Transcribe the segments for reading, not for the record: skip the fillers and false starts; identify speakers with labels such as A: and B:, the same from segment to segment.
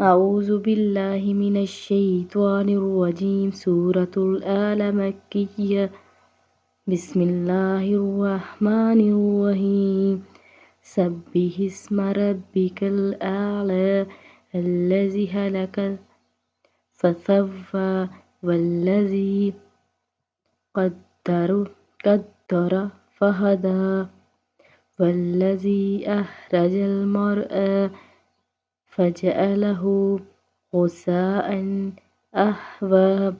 A: أعوذ بالله من الشيطان الرجيم. سورة الآل مكية. بسم الله الرحمن الرحيم. سبح اسم ربك الأعلى الذي خلق فسوى والذي قدر فهدى والذي أخرج المرعى فجعله غثاء أحوى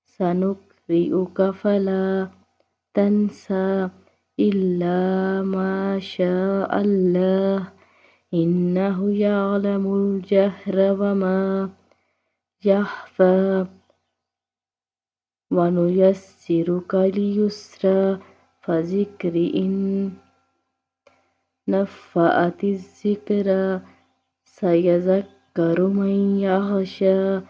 A: سنقرئك فلا تنسى إلا ما شاء الله إنه يعلم الجهر وما يخفى ونيسرك لليسرى فذكر إن نفعت الذكرى سيذكر من يخشى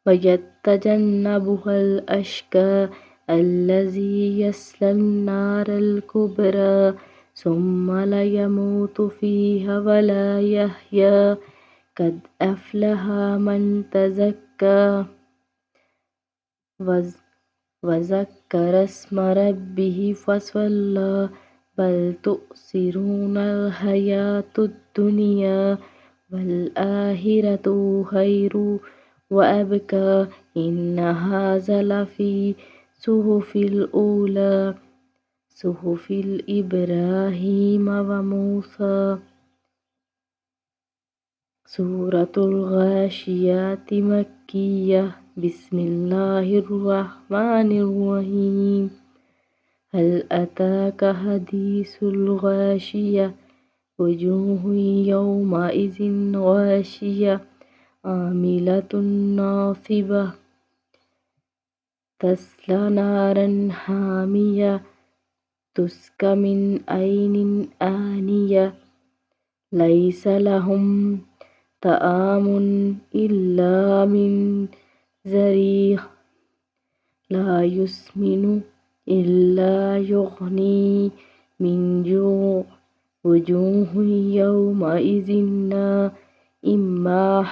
A: ويتجنبها الأشقى الذي يصلى النار الكبرى ثم لا يموت فيها ولا يحيا قد أفلح من تزكى وذكر اسم ربه فصلى بل تؤثرون الحياة الدنيا والآخرة خير وأبقى إن هذا لفي صحف الأولى صحف إبراهيم وموسى. سورة الغاشيات مكية. بسم الله الرحمن الرحيم. هل أتاك حديث الغاشية وجوه يومئذ غاشية عاملة ناصبة تصلى نارا حامية تسقى من عين آنية ليس لهم طعام إلا من ضريع لا يسمن إلا يغني من جوع وجوه يومئذ ناعمة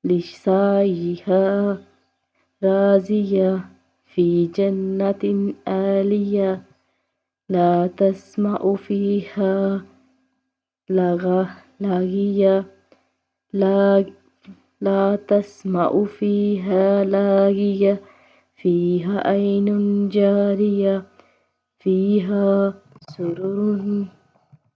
A: لسعيها راضية في جنة عالية لا تسمع فيها لاغية لا تسمع فيها لاغية فيها عين جارية فيها سرر